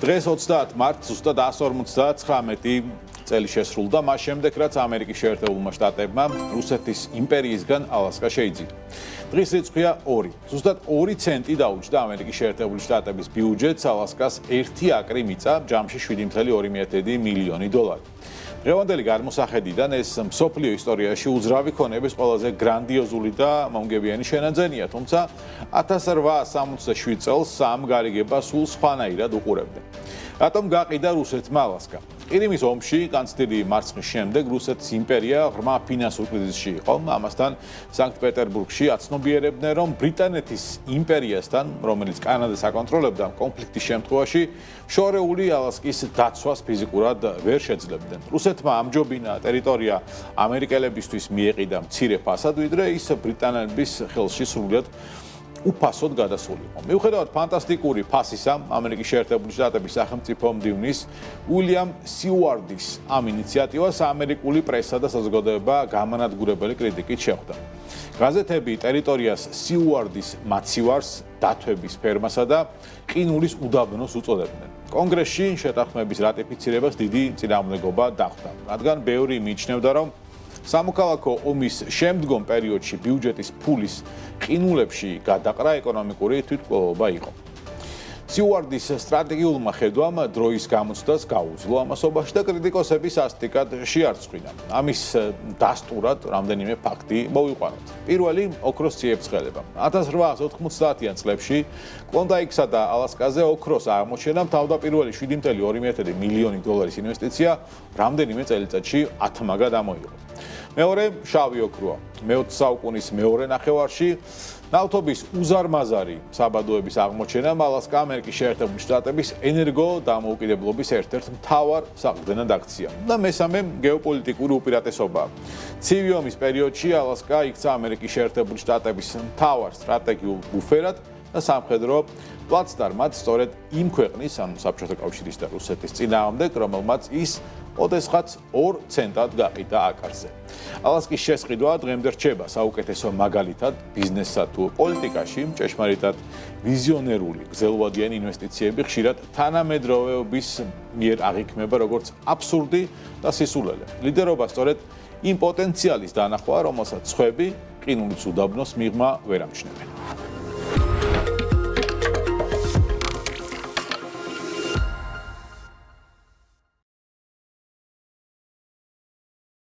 დღეს 30 მარტს ზუსტად 159 წელი შესრულდა მას შემდეგ, რაც ამერიკის შეერთებულმა შტატებმა რუსეთის იმპერიისგან ალასკა შეიძინა. დღის რიცხვია 2. ზუსტად 2 ცენტი დაუჯდა ამერიკის შეერთებული შტატების ბიუჯეტს ალასკას 1 აკრი მიწა, ჯამში 7.2 მილიონი დოლარი. დღევანდელი გადმოსახედიდან ეს მსოფლიო ისტორიაში უძრავი ქონების ყველაზე გრანდიოზული და მომგებიანი შენაძენია, თუმცა 1867 წელს ამ გარიგებას სულ სხვანაირად უყურებდნენ. რატომ გაყიდა რუსეთმა ალასკა? ყირიმის ომში განცდილი მარცხის შემდეგ რუსეთის იმპერია ღრმა ფინანსურ კრიზისში იყო. ამასთან სანქტ-პეტერბურგში აცნობიერებდნენ, რომ ბრიტანეთის იმპერიასთან, რომელიც კანადას აკონტროლებდა, კონფლიქტის შემთხვევაში შორეული ალასკის დაცვას ფიზიკურად ვერ შეძლებდნენ. რუსეთმა ამჯობინა ტერიტორია ამერიკელებისთვის მიეყიდა მცირე ფასად, ვიდრე ის ბრიტანელების ხელში სრულად უფასოდ გადასულიყო. მიუხედავად ფანტასტიკური ფასისა, ამერიკის შეერთებული შტატების სახელმწიფო მდივნის უილიამ სიუარდის ამ ინიციატივას ამერიკული პრესა და საზოგადოება გამანადგურებელი კრიტიკით შეხვდა. გაზეთები ტერიტორიას სიუარდის მაცივარს, დათვების ფერმასა და ყინულის უდაბნოს უწოდებდნენ. კონგრესში შეთანხმების რატიფიცირებას დიდი წინააღმდეგობა დახვდა, რადგან ბევრი მიიჩნევდა, რომ სამოქალაქო ომის შემდგომ პერიოდში ბიუჯეტის ფულის ყინულებში გადაყრა ეკონომიკური თვითმკვლელობა იყო. სიუარდის სტრატეგიულმა ხედვამ დროის გამოცდას გაუძლო ამასობაში და კრიტიკოსები სასტიკად შეარწყვინა. ამის დასტურად რამდენიმე ფაქტი მოვიყვანოთ. პირველი, ოქროს ციებ-ცხელება. 1890-იან წლებში კლონდაიკსა და ალასკაზე ოქროს აღმოჩენამ თავდაპირველი 7.2 მილიონი დოლარის ინვესტიცია რამდენიმე წელიწადში ათმაგად ამოიღო. მეორე, შავი ოქროა. მე-20 საუკუნის მეორე ნახევარში ნავთობის უზარმაზარი საბადოების აღმოჩენამ ალასკა ამერიკის შეერთებული შტატების ენერგო დამოუკიდებლობის ერთ-ერთ მთავარ საყრდენად აქცია. და მესამე, გეოპოლიტიკური უპირატესობაა. ცივი ომის პერიოდში ალასკა იქცა ამერიკის შეერთებული შტატების მთავარ სტრატეგიულ ბუფერად და სამხედრო პლაცდარმად სწორედ იმ ქვეყნის, ანუ საბჭოთა კავშირის და რუსეთის წინააღმდეგ, რომელმაც ის ოდესღაც 2 ცენტად გაყიდა აკარზე. ალასკის შესყიდვა დღემდე რჩება საუკეთესო მაგალითად ბიზნესსა თუ პოლიტიკაში, ჭეშმარიტად ვიზიონერული გრძელვადიანი ინვესტიციები ხშირად თანამედროვეობის მიერ აღიქმება როგორც აბსურდი და სისულელე. ლიდერობა სწორედ იმ პოტენციალის დანახვა, რომელსაც სხვები ყინულის უდაბნოს მიღმა ვერ ამჩნევენ.